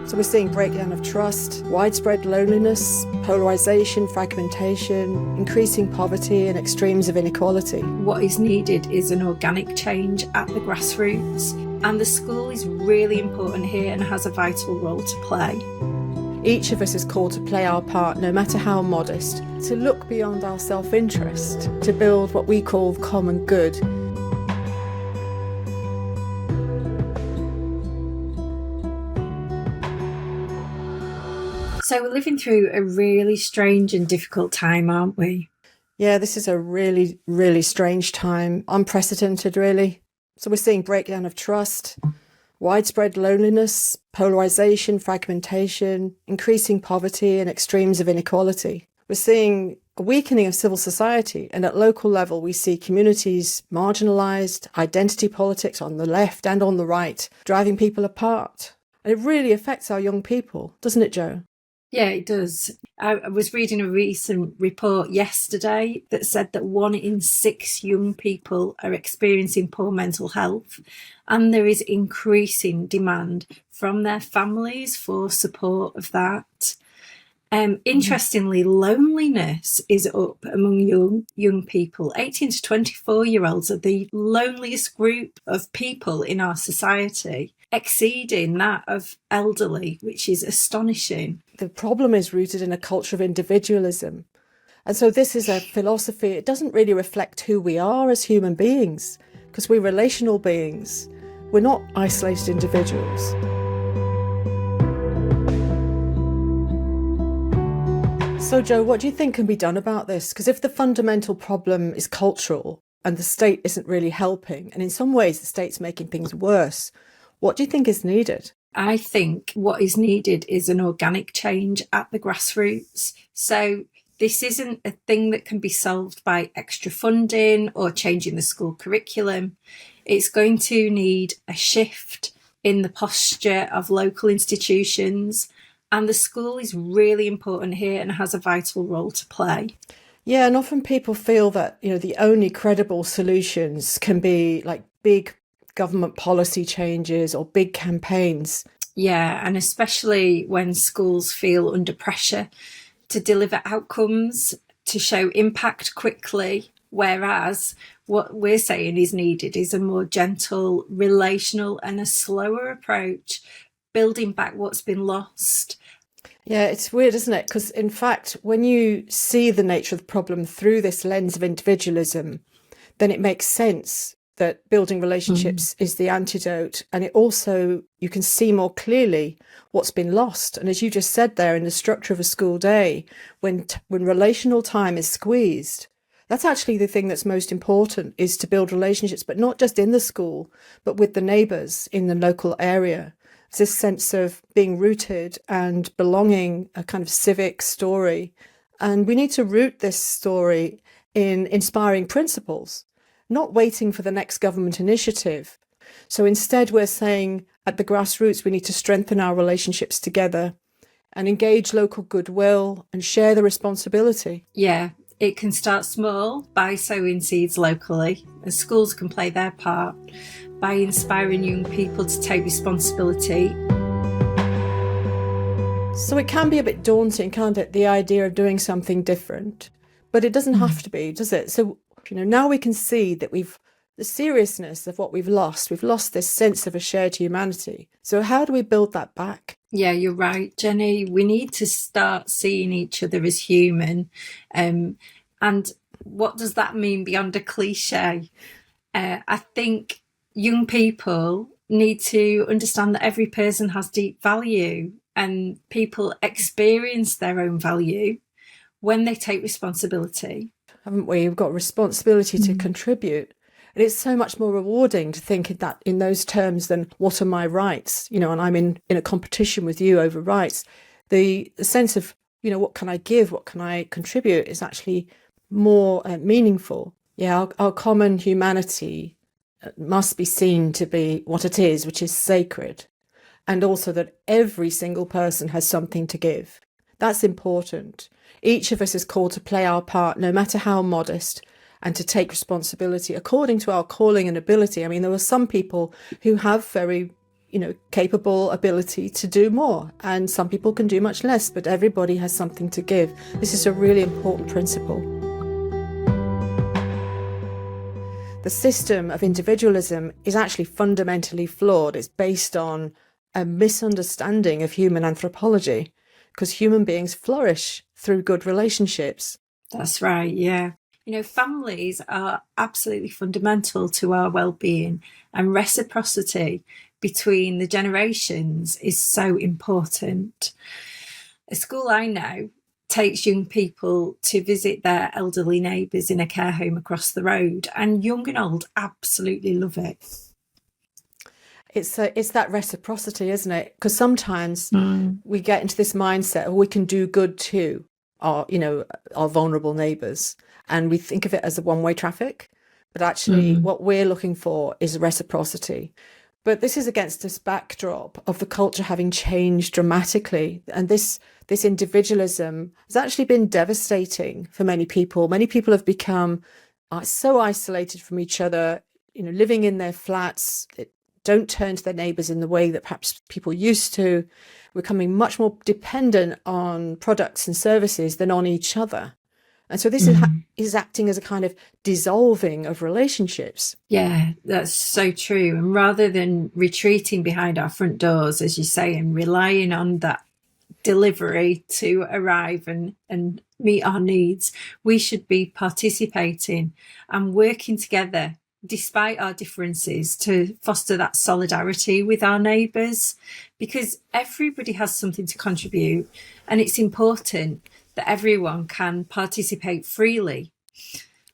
So we're seeing breakdown of trust, widespread loneliness, polarisation, fragmentation, increasing poverty and extremes of inequality. What is needed is an organic change at the grassroots, and the school is really important here and has a vital role to play. Each of us is called to play our part, no matter how modest, to look beyond our self-interest, to build what we call common good. So we're living through a really strange and difficult time, aren't we? Yeah, this is a really, really strange time, unprecedented really. So we're seeing breakdown of trust, widespread loneliness, polarisation, fragmentation, increasing poverty and extremes of inequality. We're seeing a weakening of civil society, and at local level we see communities marginalised, identity politics on the left and on the right, driving people apart. And it really affects our young people, doesn't it, Jo? Yeah, it does. I was reading a recent report yesterday that said that 1 in 6 young people are experiencing poor mental health, and there is increasing demand from their families for support of that. Interestingly, loneliness is up among young people. 18 to 24-year-olds are the loneliest group of people in our society, exceeding that of elderly, which is astonishing. The problem is rooted in a culture of individualism. And so this is a philosophy, it doesn't really reflect who we are as human beings, because we're relational beings. We're not isolated individuals. So, Jo, what do you think can be done about this? Because if the fundamental problem is cultural and the state isn't really helping, and in some ways the state's making things worse, what do you think is needed? I think what is needed is an organic change at the grassroots. So this isn't a thing that can be solved by extra funding or changing the school curriculum. It's going to need a shift in the posture of local institutions. And the school is really important here and has a vital role to play. Yeah, and often people feel that, the only credible solutions can be like big government policy changes or big campaigns. Yeah, and especially when schools feel under pressure to deliver outcomes, to show impact quickly, whereas what we're saying is needed is a more gentle, relational and a slower approach, building back what's been lost. Yeah, it's weird, isn't it? Because in fact, when you see the nature of the problem through this lens of individualism, then it makes sense that building relationships is the antidote. And it also, you can see more clearly what's been lost. And as you just said there, in the structure of a school day, when relational time is squeezed, that's actually the thing that's most important, is to build relationships, but not just in the school, but with the neighbours in the local area. It's this sense of being rooted and belonging, a kind of civic story. And we need to root this story in inspiring principles, not waiting for the next government initiative. So instead, we're saying at the grassroots, we need to strengthen our relationships together and engage local goodwill and share the responsibility. Yeah, it can start small by sowing seeds locally, and schools can play their part by inspiring young people to take responsibility. So it can be a bit daunting, can't it, the idea of doing something different, but it doesn't have to be, does it? So, now we can see that the seriousness of what we've lost this sense of a shared humanity. So how do we build that back? Yeah, you're right, Jenny. We need to start seeing each other as human. And what does that mean beyond a cliche? I think young people need to understand that every person has deep value, and people experience their own value when they take responsibility. Haven't we? We've got responsibility to contribute. And it's so much more rewarding to think in those terms than what are my rights, and I'm in a competition with you over rights. The sense of, what can I give, what can I contribute is actually more meaningful. Yeah, our common humanity must be seen to be what it is, which is sacred. And also that every single person has something to give. That's important. Each of us is called to play our part, no matter how modest, and to take responsibility according to our calling and ability. I mean, there are some people who have very capable ability to do more, and some people can do much less, but everybody has something to give. This is a really important principle. The system of individualism is actually fundamentally flawed. It's based on a misunderstanding of human anthropology, because human beings flourish through good relationships. That's right, yeah. Families are absolutely fundamental to our well-being, and reciprocity between the generations is so important. A school I know takes young people to visit their elderly neighbours in a care home across the road, and young and old absolutely love it. It's that reciprocity, isn't it? Because sometimes we get into this mindset of we can do good to our vulnerable neighbours, and we think of it as a one-way traffic. But actually, what we're looking for is reciprocity. But this is against this backdrop of the culture having changed dramatically, and this individualism has actually been devastating for many people. Many people have become so isolated from each other, living in their flats. Don't turn to their neighbours in the way that perhaps people used to. We're becoming much more dependent on products and services than on each other. And so this is acting as a kind of dissolving of relationships. Yeah, that's so true. And rather than retreating behind our front doors, as you say, and relying on that delivery to arrive and meet our needs, we should be participating and working together despite our differences to foster that solidarity with our neighbours, because everybody has something to contribute, and it's important that everyone can participate freely.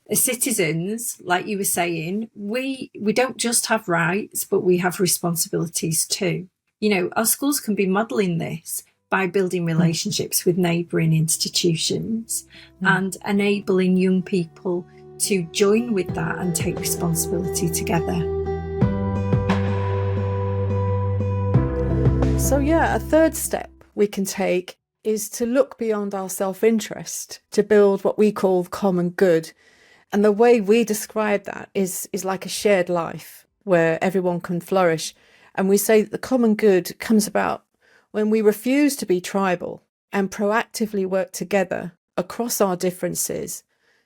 As citizens, like you were saying, we don't just have rights, but we have responsibilities too. Our schools can be modelling this by building relationships with neighbouring institutions and enabling young people to join with that and take responsibility together. So a third step we can take is to look beyond our self-interest to build what we call common good. And the way we describe that is like a shared life where everyone can flourish. And we say that the common good comes about when we refuse to be tribal and proactively work together across our differences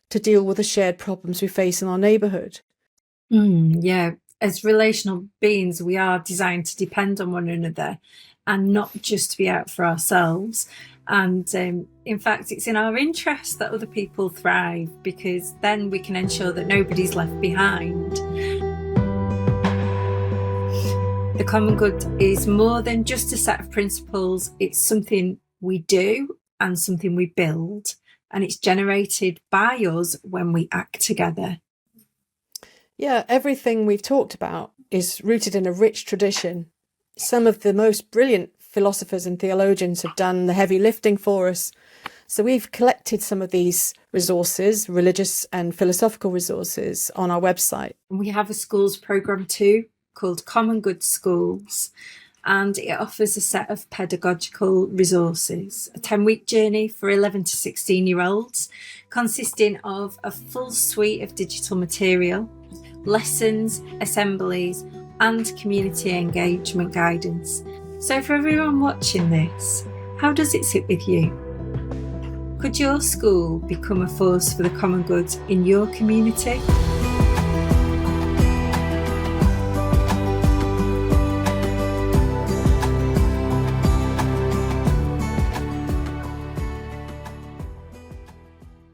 to deal with the shared problems we face in our neighbourhood. Yeah, as relational beings, we are designed to depend on one another and not just to be out for ourselves. And in fact, it's in our interest that other people thrive, because then we can ensure that nobody's left behind. The common good is more than just a set of principles. It's something we do and something we build, and it's generated by us when we act together. Yeah, everything we've talked about is rooted in a rich tradition. Some of the most brilliant philosophers and theologians have done the heavy lifting for us. So we've collected some of these resources, religious and philosophical resources, on our website. We have a schools programme too called Common Good Schools, and it offers a set of pedagogical resources, a 10-week journey for 11 to 16-year-olds, consisting of a full suite of digital material, lessons, assemblies, and community engagement guidance. So for everyone watching this, how does it sit with you? Could your school become a force for the common good in your community?